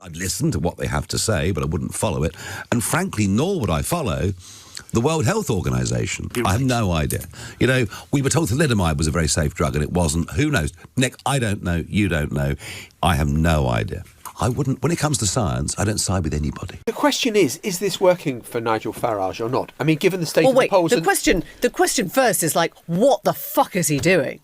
I'd listen to what they have to say, but I wouldn't follow it. And frankly, nor would I follow the World Health Organization. Right. I have no idea. You know, we were told thalidomide was a very safe drug and it wasn't. Who knows? Nick, I don't know. You don't know. I have no idea. I wouldn't, when it comes to science, I don't side with anybody. The question is this working for Nigel Farage or not? I mean, given the state of the polls... The question first is like, what the fuck is he doing?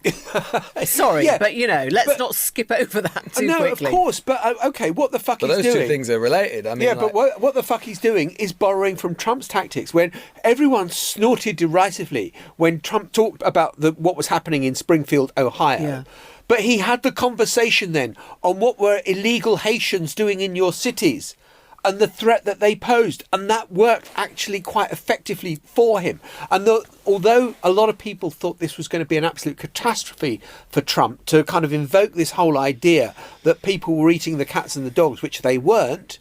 Sorry, yeah, but, you know, let's not skip over that too quickly. No, of course, but, OK, what the fuck he's doing... But those two things are related. I mean, but what the fuck he's doing is borrowing from Trump's tactics. When everyone snorted derisively when Trump talked about what was happening in Springfield, Ohio... Yeah. But he had the conversation then on what were illegal Haitians doing in your cities and the threat that they posed. And that worked actually quite effectively for him. And although a lot of people thought this was going to be an absolute catastrophe for Trump to kind of invoke this whole idea that people were eating the cats and the dogs, which they weren't,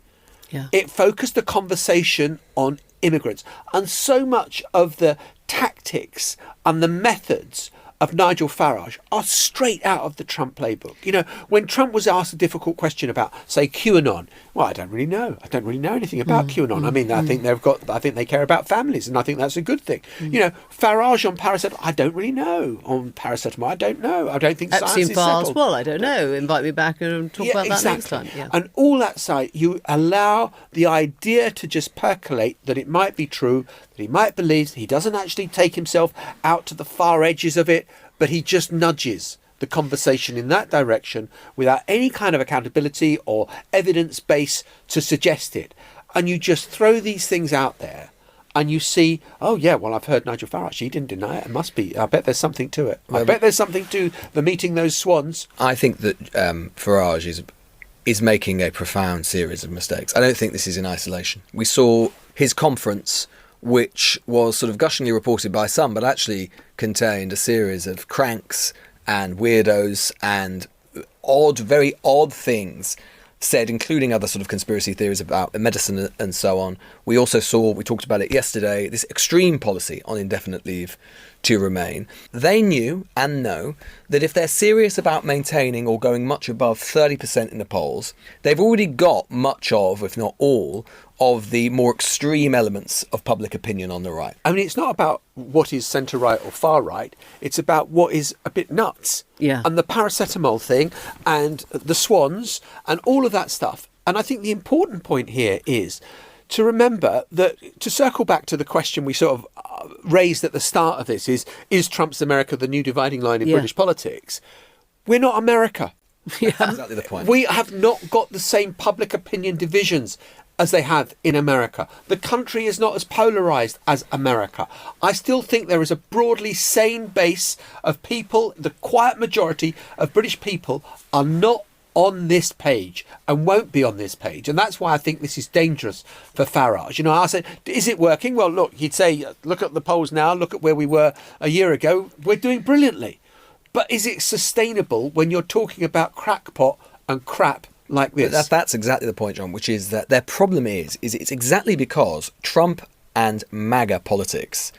it focused the conversation on immigrants. And so much of the tactics and the methods of Nigel Farage are straight out of the Trump playbook. You know, when Trump was asked a difficult question about, say, QAnon, well, I don't really know. I don't really know anything about QAnon. I mean, I think they care about families, and I think that's a good thing. You know, Farage on Paracetamol, I don't really know. On Paracetamol, I don't know. I don't think science is settled. Well, I don't know. Invite me back and talk about that next time. Yeah. And all that side, you allow the idea to just percolate that it might be true, that he might believe, he doesn't actually take himself out to the far edges of it, but he just nudges the conversation in that direction without any kind of accountability or evidence base to suggest it. And you just throw these things out there and you see, oh, yeah, well, I've heard Nigel Farage. He didn't deny it. It must be. I bet there's something to it. I bet there's something to the meeting those swans. I think that Farage is making a profound series of mistakes. I don't think this is in isolation. We saw his conference, which was sort of gushingly reported by some, but actually contained a series of cranks and weirdos and very odd things said, including other sort of conspiracy theories about medicine and so on. We also saw, we talked about it yesterday, this extreme policy on indefinite leave to remain. They knew and know that if they're serious about maintaining or going much above 30% in the polls, they've already got much of, if not all, of the more extreme elements of public opinion on the right. I mean, it's not about what is centre-right or far-right. It's about what is a bit nuts. Yeah. And the paracetamol thing and the swans and all of that stuff. And I think the important point here is to remember that, to circle back to the question we sort of raised at the start of this, is Trump's America the new dividing line in British politics? We're not America. That's exactly the point. We have not got the same public opinion divisions as they have in America. The country is not as polarised as America. I still think there is a broadly sane base of people, the quiet majority of British people are not on this page and won't be on this page. And that's why I think this is dangerous for Farage. You know, I said, is it working? Well, look, he'd say, look at the polls now, look at where we were a year ago. We're doing brilliantly. But is it sustainable when you're talking about crackpot and crap like this? But that's exactly the point, John, which is that their problem is it's exactly because Trump and MAGA politics,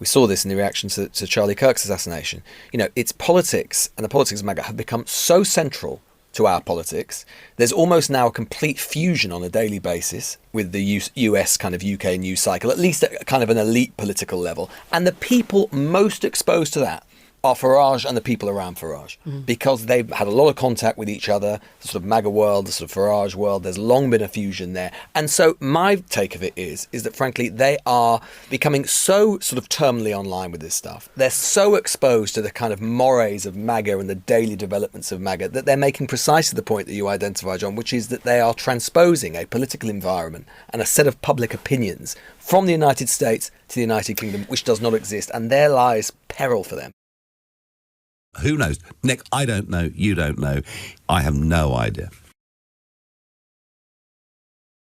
we saw this in the reaction to Charlie Kirk's assassination, you know, it's politics and the politics of MAGA have become so central to our politics. There's almost now a complete fusion on a daily basis with the US kind of UK news cycle, at least at kind of an elite political level. And the people most exposed to that are Farage and the people around Farage, because they've had a lot of contact with each other, the sort of MAGA world, the sort of Farage world. There's long been a fusion there. And so my take of it is that, frankly, they are becoming so sort of terminally online with this stuff. They're so exposed to the kind of mores of MAGA and the daily developments of MAGA that they're making precisely the point that you identify, John, which is that they are transposing a political environment and a set of public opinions from the United States to the United Kingdom, which does not exist. And there lies peril for them. Who knows? Nick, I don't know. You don't know. I have no idea.